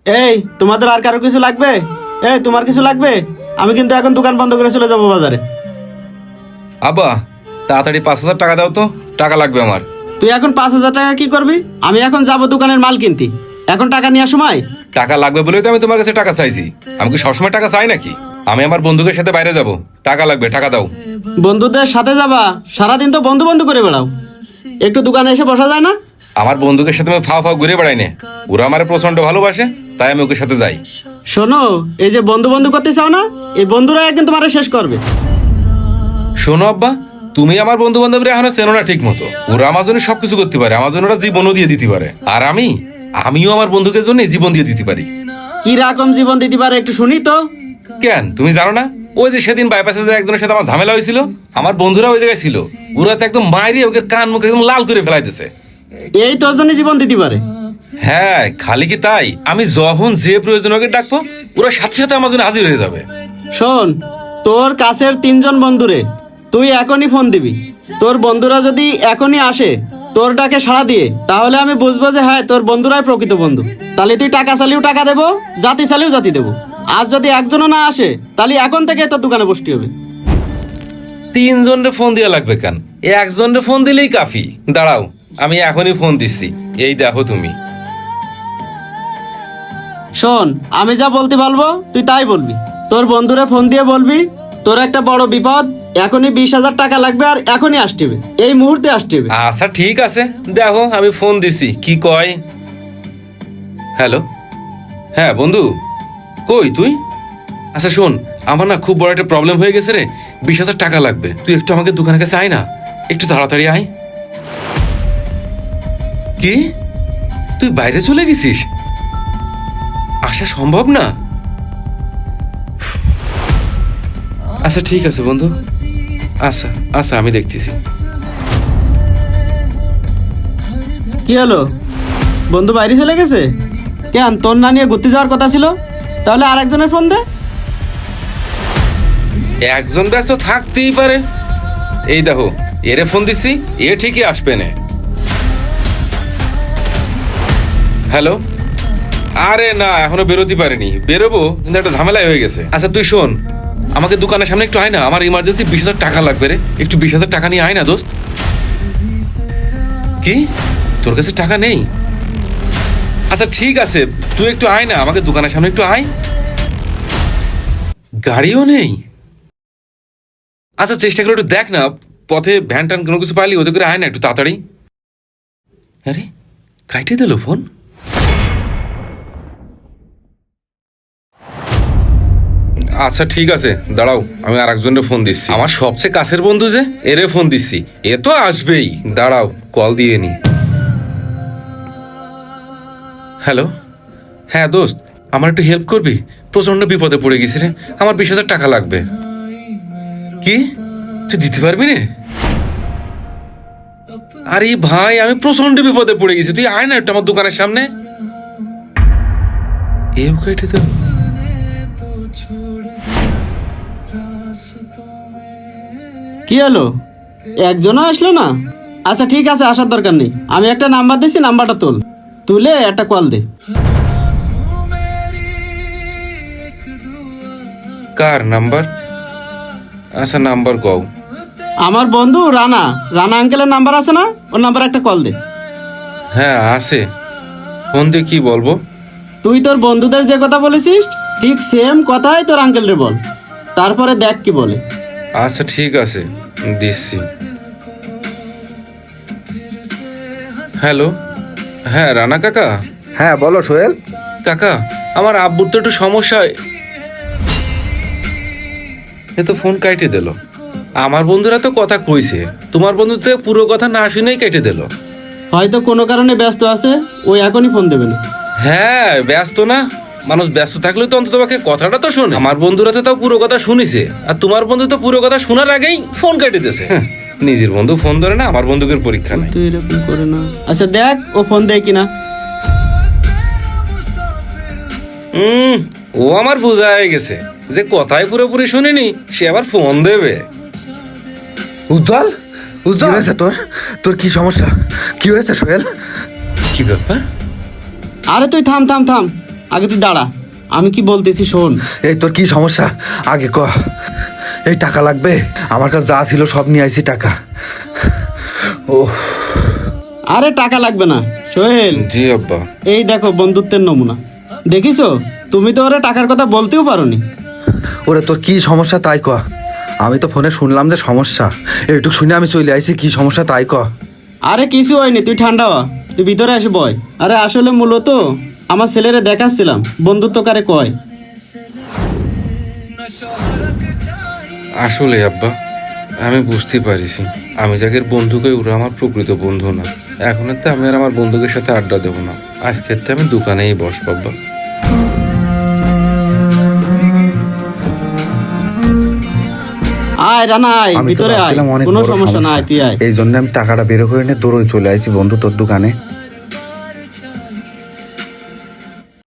এই তোমাদের আর কারো কিছু লাগবে? এই তোমার কিছু লাগবে? আমি কিন্তু এখন দোকান বন্ধ করে চলে যাবো বাজারে। আব্বা তাড়াতাড়ি 5,000 টাকা দাও তো, টাকা লাগবে আমার। তুই এখন 5,000 টাকা কি করবি? আমি এখন যাবো দোকানের মাল কিনতে, এখন টাকা নেওয়ার সময়। টাকা লাগবে বলেই তো আমি তোমার কাছে টাকা চাইছি। আমি কি সবসময় টাকা চাই নাকি? আমি আমার বন্ধুদের সাথে বাইরে যাব, টাকা লাগবে, টাকা দাও। বন্ধুদের সাথে যাবা? সারাদিন তো বন্ধু বন্ধু করে বেড়াও, একটু দোকানে এসে বসা যায় না? আমার বন্ধুদের সাথে আমি ফাও ফাও ঘুরে বেড়াই না, ওরা আমার প্রচন্ড ভালোবাসে, তাই আমি ওকে সাথে যাই। শোনো, এই যে বন্ধু বন্ধু করতে চাও না, এই বন্ধুরা একদিন তোমারে শেষ করবে। শোনো আব্বা, তুমি আমার বন্ধু বান্ধবরা এখনো চেনো না ঠিক মতো। ওরা আমার জন্য সবকিছু করতে পারে, আমার জন্য ওরা জীবনও দিয়ে দিতে পারে। আর আমিও আমার বন্ধুকে জন্য জীবন দিয়ে দিতে পারি। কি রকম জীবন দিতে পারে একটু শুনি তো। কেন তুমি জানো না? ওই যে সেদিন বাইপাসে যে একজনের সাথে আমার ঝামেলা হয়েছিল, আমার বন্ধুরা ওই জায়গায় ছিল, ওরা তো একদম মাইরে ওকে কান মুখ একদম লাল করে ফেলাইতেছে। এই তোর জন্য জীবন দিতে পারে? হ্যাঁ, খালি কি তাই, আমি যখন যে প্রয়োজন ওকে ডাকবো, ওরা সাথে সাথে আমার জন্য হাজির হয়ে যাবে। শোন, তোর কাছের 3জন বন্ধুরে তুই এখনই ফোন দিবি। তোর বন্ধুরা যদি এখনই আসে তোর ডাকে সাড়া দিয়ে, তাহলে আমি বুঝবো যে হ্যাঁ তোর বন্ধুরাই প্রকৃত বন্ধু। তাহলে তুই টাকা চালিও টাকা দেবো, জাতি চালিও জাতি দেবো। আজ যদি একজনও না আসে, তাহলে এখন থেকে তোর দোকানে বসতে হবে। 3জনরে ফোন দেওয়া লাগবে কেন? একজনরে ফোন দিলেই কাফি। দাঁড়াও, আমি এখনই ফোন দিচ্ছি, এই দেখো তুমি। শোন, আমি যা বলতে বলবো তুই তাই বলবি। তোর বন্ধুরে ফোন দিয়ে বলবি তোর একটা বড় বিপদ, এখনই 20,000 টাকা লাগবে, আর এখনই আসতে হবে, এই মুহূর্তে আসতে হবে। আচ্ছা ঠিক আছে, দেখো আমি ফোন দিছি কি কয়। হ্যালো, হ্যাঁ বন্ধু, কই তুই? আচ্ছা শোন, আমার না খুব বড় একটা প্রবলেম হয়ে গেছে রে, 20,000 টাকা লাগবে। তুই একটু আমাকে দোকানের কাছে আয় না, একটু তাড়াতাড়ি আয়। কি, তুই বাইরে চলে গেছিস? আসা সম্ভব না? আচ্ছা ঠিক আছে বন্ধু, আচ্ছা আচ্ছা আমি দেখতেছি। কি হলো, বন্ধু বাইরে চলে গেছে? কেন, তোর না নিয়ে ঘুরতে যাওয়ার কথা ছিল? তাহলে আর একজনের ফোন দে। একজন ব্যস্ত থাকতেই পারে। এই দেখো, এরে ফোন দিচ্ছি, এ ঠিকই আসবে না। হ্যালো, আরে না, এখনো বেরোতে পারিনি, বেরোবো কিন্তু একটা ঝামেলাই হয়ে গেছে। আচ্ছা তুই শোন, আমাকে দোকানের সামনে একটু আয় না, আমার ইমার্জেন্সি 20,000 টাকা লাগবে রে, একটু 20,000 টাকা নিয়ে আয় না দোস্ত। কি, তোর কাছে টাকা নেই? আচ্ছা ঠিক আছে, তুই একটু আয় না, আমাকে দোকানের সামনে একটু আয়। গাড়িও নেই? আচ্ছা চেষ্টা করে একটু দেখ না, পথে ভ্যান ট্যান কোনো কিছু পাইলি ওদের করে আয় না একটু তাড়াতাড়ি। আরে কাইটে দিল ফোন। আচ্ছা ঠিক আছে, দাঁড়াও, আমি আর একজনের ফোন দিচ্ছি, আমার সবচেয়ে কাছের বন্ধু যে, এরে ফোন দিচ্ছি, এ তো আসবেই। দাঁড়াও, কল দিয়ে নি। হ্যালো, হ্যাঁ দোস্ত, আমার একটু হেল্প করবি? প্রচন্ড বিপদে পড়ে গেছি রে, আমার 20,000 টাকা লাগবে। কি, তুই দিতে পারবি না? আরে ভাই, আমি প্রচন্ড বিপদে পড়ে গেছি, তুই আয় না একটু আমার দোকানের সামনে। এও কেটে দেব। কি হলো, একজনও আসলো না? আচ্ছা ঠিক আছে, আসার দরকার নেই, আমি একটা নাম্বার দিছি, নাম্বারটা তুলে একটা কল দে। কার নাম্বার? আচ্ছা নাম্বার কও। আমার বন্ধু রানা আঙ্কেলের নাম্বার আছে না, ওর নাম্বার একটা কল দে। হ্যাঁ আছে, ফোন দিয়ে কি বলবো? তুই তোর বন্ধুদের যে কথা বলেছিস ঠিক সেম কথাই তোর আঙ্কেলরে বল, তারপরে দেখ কি বলে। আচ্ছা ঠিক আছে, দিচ্ছি। হ্যালো, হ্যাঁ রানা কাকা। হ্যাঁ বলো সোহেল। কাকা, আমার আব্বুর তো একটু সমস্যা। এ তো ফোন কাইটে দিল। আমার বন্ধুরা তো কথা কইছে, তোমার বন্ধু তো পুরো কথা না শুনেই কেটে দিল। হয়তো কোনো কারণে ব্যস্ত আছে, ওই এখনই ফোন দেবে না। হ্যাঁ ব্যস্ত না, মানুষ ব্যস্ত থাকলেও তো অন্তত তোমাকে কথাটা তো শোনে। আমার বন্ধুরা তো তাও পুরো কথা শুনিছে, আর তোমার বন্ধু তো পুরো কথা শোনার আগেই ফোন কেটে দিয়েছে। নিজের বন্ধু ফোন ধরে না, আমার বন্ধুকের পরীক্ষা নাই। তুই এরকম করে না। আচ্ছা দেখ ও ফোন দেয় কিনা। ও আমার বোঝা হয়ে গেছে যে কথাই পুরোপুরি শুনিনি, সে আবার ফোন দেবে। উজ্জ্বল, উজ্জ্বল হয়েছে তোর? তোর কি সমস্যা? কি হয়েছে সোহেল? কি ব্যাপার? আরে তুই থাম থাম থাম, আগে তুই দাঁড়া, আমি কি বলতেছি শোন। এই তোর কি সমস্যা আগে ক। এই টাকা লাগবে, আমার কাছে যা ছিল সব নিয়ে আইছি টাকা। ও আরে টাকা লাগবে না সোহেল, জি আব্বা। এই দেখো বন্ধুত্বের নমুনা, দেখিছো? তুমি তো ওরা টাকার কথা বলতেও পারোনি। ওরে তোর কি সমস্যা তাই ক। আমি তো ফোনে শুনলাম যে সমস্যা, এইটুক শুনে আমি চলে আইছি, কি সমস্যা তাই ক। আরে কিছু হয়নি, তুই ঠান্ডা হ, তুই ভিতরে এসে বয়। আরে আসলে মূলত আমার ছেলেরে দেখাচ্ছিলাম বন্ধুত্ব কারে কয়। আসলে আব্বা, আমি বুঝতে পারিছি আমি যাদের বন্ধুকে ওরা আমার প্রকৃত বন্ধু না। এখন তো আমি আর আমার বন্ধুদের সাথে আড্ডা দেবো না, আজকের তো আমি দোকানেই বসবো আব্বা। আয় রানা আয়, আমি তো ভিতরে আয়, ভাবছিলাম অনেক কোনো বড় সমস্যা না, আয় তুই আয়। এই জন্য আমি টাকাটা বের করে নিয়ে তোরই চলে আইছি বন্ধু তোর দোকানে।